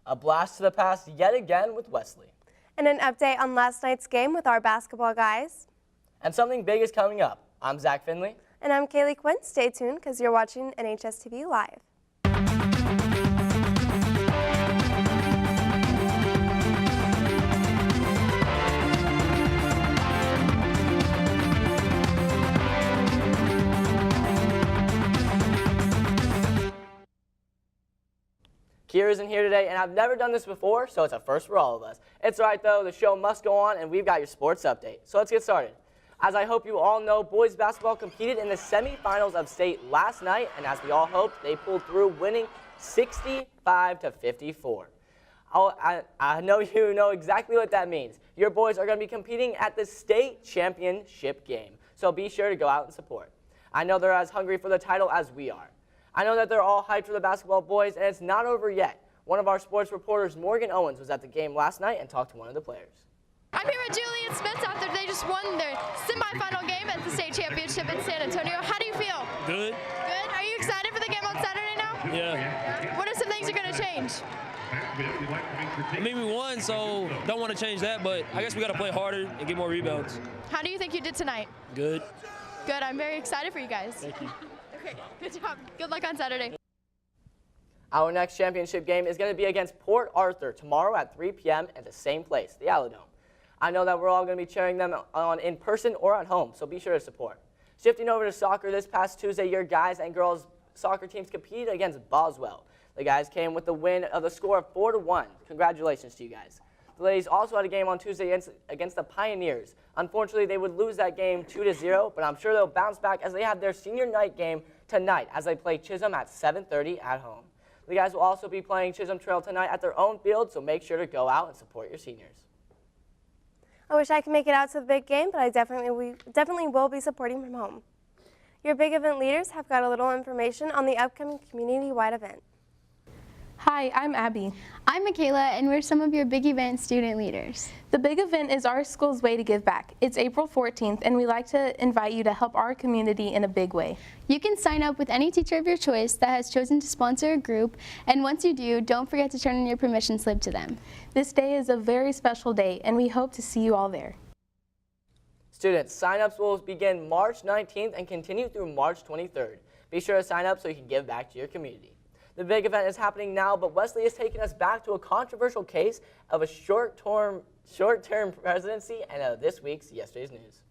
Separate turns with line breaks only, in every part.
A blast to the past yet again with Wesley.
And an update on last night's game with our basketball guys.
And something big is coming up. I'm Zach Finley.
And I'm Kaylee Quinn. Stay tuned because you're watching NHSTV Live.
Kier isn't here today, and I've never done this before, so it's a first for all of us. It's all right, though. The show must go on, and we've got your sports update. So let's get started. As I hope you all know, boys basketball competed in the semifinals of state last night, and as we all hoped, they pulled through, winning 65-54. I know you know exactly what that means. Your boys are going to be competing at the state championship game, so be sure to go out and support. I know they're as hungry for the title as we are. I know that they're all hyped for the basketball boys, and it's not over yet. One of our sports reporters, Morgan Owens, was at the game last night and talked to one of the players.
I'm here with Julie and Smith after they just won their semifinal game at the state championship in San Antonio. How do you feel?
Good.
Good? Are you excited for the game on Saturday now?
Yeah.
What are some things you're going to change?
I mean, we won, so don't want to change that, but I guess we got to play harder and get more rebounds.
How do you think you did tonight?
Good.
Good. I'm very excited for you guys.
Thank you.
Okay, good job. Good luck on Saturday.
Our next championship game is going to be against Port Arthur tomorrow at 3 p.m. at the same place, the Aladome. I know that we're all going to be cheering them on in person or at home, so be sure to support. Shifting over to soccer, this past Tuesday, your guys and girls soccer teams competed against Boswell. The guys came with the win of the score of 4-1. Congratulations to you guys. The ladies also had a game on Tuesday against the Pioneers. Unfortunately, they would lose that game 2-0, but I'm sure they'll bounce back as they have their senior night game tonight as they play Chisholm at 7:30 at home. The guys will also be playing Chisholm Trail tonight at their own field, so make sure to go out and support your seniors.
I wish I could make it out to the big game, but I definitely will be supporting from home. Your big event leaders have got a little information on the upcoming community-wide event.
Hi, I'm Abby.
I'm Michaela, and we're some of your Big Event student leaders.
The Big Event is our school's way to give back. It's April 14th, and we like to invite you to help our community in a big way.
You can sign up with any teacher of your choice that has chosen to sponsor a group, and once you do, don't forget to turn in your permission slip to them.
This day is a very special day, and we hope to see you all there.
Students, sign-ups will begin March 19th and continue through March 23rd. Be sure to sign up so you can give back to your community. The big event is happening now, but Wesley is taking us back to a controversial case of a short-term presidency and this week's Yesterday's News.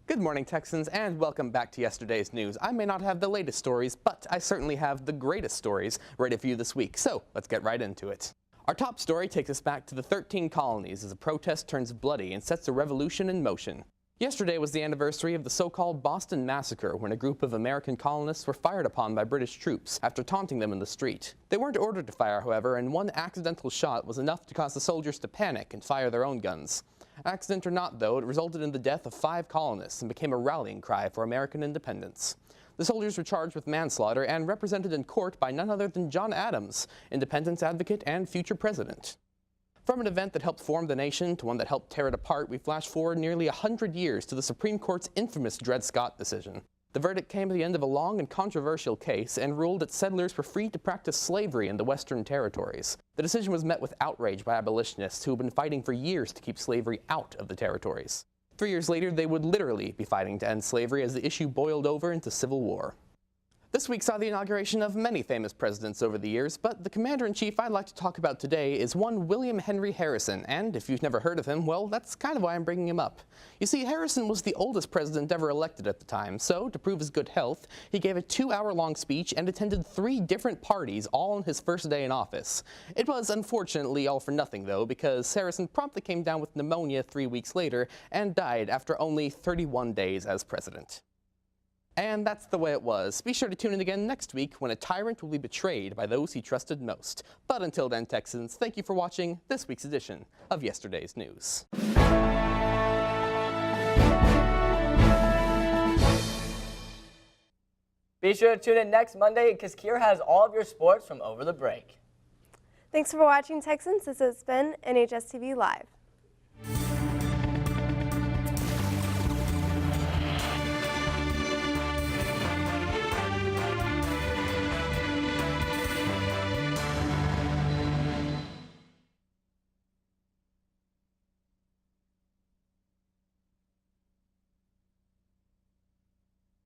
Good morning, Texans, and welcome back to Yesterday's News. I may not have the latest stories, but I certainly have the greatest stories ready for you this week, so let's get right into it. Our top story takes us back to the 13 colonies as a protest turns bloody and sets a revolution in motion. Yesterday was the anniversary of the so-called Boston Massacre, when a group of American colonists were fired upon by British troops after taunting them in the street. They weren't ordered to fire, however, and one accidental shot was enough to cause the soldiers to panic and fire their own guns. Accident or not, though, it resulted in the death of 5 colonists and became a rallying cry for American independence. The soldiers were charged with manslaughter and represented in court by none other than John Adams, independence advocate and future president. From an event that helped form the nation to one that helped tear it apart, we flash forward nearly 100 years to the Supreme Court's infamous Dred Scott decision. The verdict came at the end of a long and controversial case and ruled that settlers were free to practice slavery in the Western territories. The decision was met with outrage by abolitionists who had been fighting for years to keep slavery out of the territories. 3 years later, they would literally be fighting to end slavery as the issue boiled over into civil war. This week saw the inauguration of many famous presidents over the years, but the commander-in-chief I'd like to talk about today is one William Henry Harrison, and if you've never heard of him, well, that's kind of why I'm bringing him up. You see, Harrison was the oldest president ever elected at the time, so to prove his good health, he gave a 2-hour-long speech and attended 3 different parties all on his first day in office. It was unfortunately all for nothing, though, because Harrison promptly came down with pneumonia 3 weeks later and died after only 31 days as president. And that's the way it was. Be sure to tune in again next week when a tyrant will be betrayed by those he trusted most. But until then, Texans, thank you for watching this week's edition of Yesterday's News.
Be sure to tune in next Monday because Kier has all of your sports from over the break.
Thanks for watching, Texans. This has been NHSTV Live.